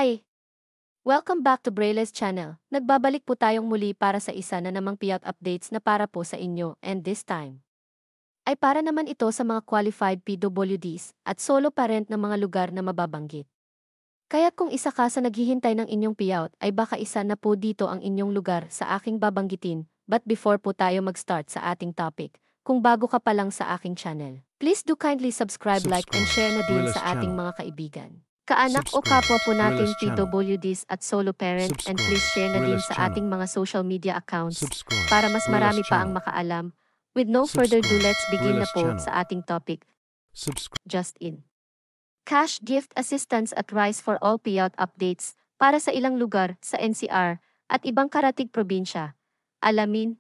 Hi! Welcome back to Braille's channel. Nagbabalik po tayong muli para sa isa na namang payout updates na para po sa inyo, and this time ay para naman ito sa mga qualified PWDs at solo parent ng mga lugar na mababanggit. Kaya't kung isa ka sa naghihintay ng inyong payout ay baka isa na po dito ang inyong lugar sa aking babanggitin, but before po tayo mag-start sa ating topic, kung bago ka pa lang sa aking channel, please do kindly subscribe, like, and share na din sa ating mga kaibigan, kaanak o kapwa po natin PWDs at solo parent, and please share na din sa ating mga social media accounts para mas marami pa ang makaalam. With no further ado, let's begin na po sa ating topic. Just in. Cash gift assistance at Rise for All payout updates para sa ilang lugar sa NCR at ibang karatig probinsya. Alamin.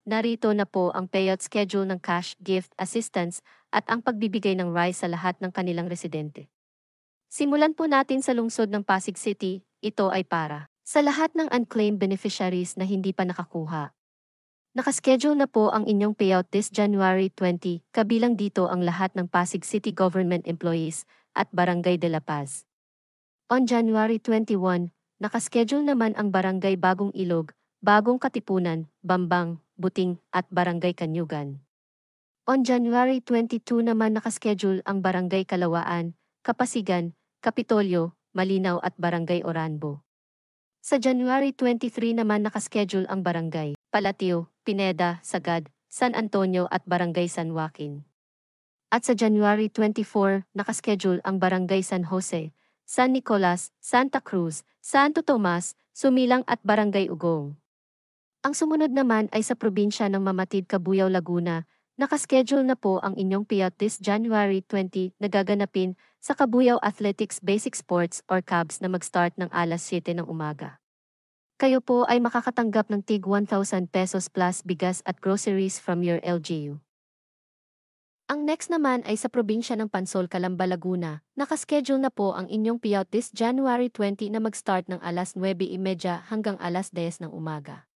Narito na po ang payout schedule ng cash gift assistance at ang pagbibigay ng Rise sa lahat ng kanilang residente. Simulan po natin sa lungsod ng Pasig City. Ito ay para sa lahat ng unclaimed beneficiaries na hindi pa nakakuha. Nakaschedule na po ang inyong payout this January 20, kabilang dito ang lahat ng Pasig City government employees at Barangay de la Paz. On January 21, nakaschedule naman ang Barangay Bagong Ilog, Bagong Katipunan, Bambang, Buting at Barangay Kanyugan. On January 22 naman nakaschedule ang Barangay Kalawaan, Kapasigan, Kapitolyo, Malinaw at Barangay Oranbo. Sa January 23 naman nakaschedule ang Barangay Palatio, Pineda, Sagad, San Antonio at Barangay San Joaquin. At sa January 24, nakaschedule ang Barangay San Jose, San Nicolas, Santa Cruz, Santo Tomas, Sumilang at Barangay Ugong. Ang sumunod naman ay sa probinsya ng Mamatid, Cabuyao, Laguna. Nakaschedule na po ang inyong payout this January 20 na gaganapin sa Cabuyao Athletics Basic Sports or CABS na mag-start ng alas 7 ng umaga. Kayo po ay makakatanggap ng tig 1,000 pesos plus bigas at groceries from your LGU. Ang next naman ay sa probinsya ng Pansol, Calamba, Laguna. Nakaschedule na po ang inyong payout this January 20 na mag-start ng alas 9:30 hanggang alas 10 ng umaga.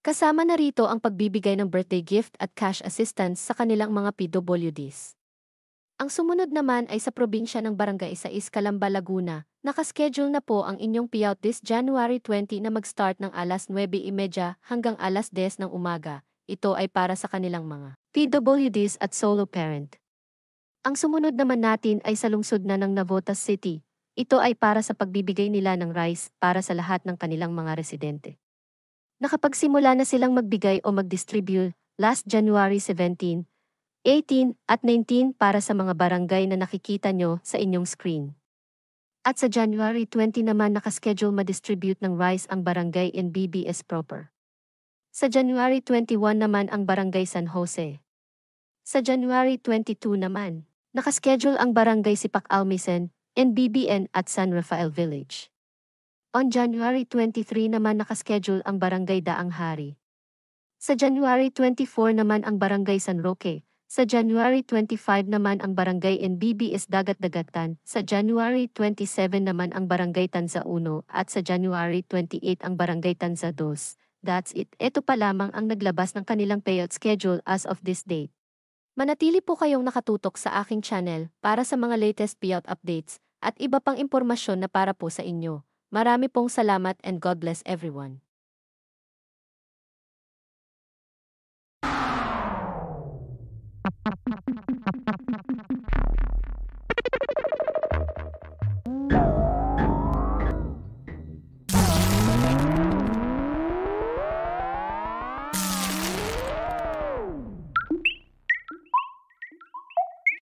Kasama na rito ang pagbibigay ng birthday gift at cash assistance sa kanilang mga PWDs. Ang sumunod naman ay sa probinsya ng Barangay Isais, Calamba, Laguna. Nakaschedule na po ang inyong payout this January 20 na mag-start ng alas 9:30 hanggang alas 10 ng umaga. Ito ay para sa kanilang mga PWDs at solo parent. Ang sumunod naman natin ay sa lungsod na ng Navotas City. Ito ay para sa pagbibigay nila ng rice para sa lahat ng kanilang mga residente. Nakapagsimula na silang magbigay o mag-distribute last January 17, 18 at 19 para sa mga barangay na nakikita nyo sa inyong screen. At sa January 20 naman nakaschedule ma-distribute ng rice ang barangay in BBS proper. Sa January 21 naman ang Barangay San Jose. Sa January 22 naman, nakaschedule ang Barangay Sipak Almisen, NBBN at San Rafael Village. On January 23 naman nakaschedule ang Barangay Daang Hari. Sa January 24 naman ang Barangay San Roque. Sa January 25 naman ang Barangay NBBS Dagat-Dagatan, sa January 27 naman ang Barangay Tanza 1 at sa January 28 ang Barangay Tanza 2. That's it. Ito pa lamang ang naglabas ng kanilang payout schedule as of this date. Manatili po kayong nakatutok sa aking channel para sa mga latest payout updates at iba pang impormasyon na para po sa inyo. Marami pong salamat and God bless everyone.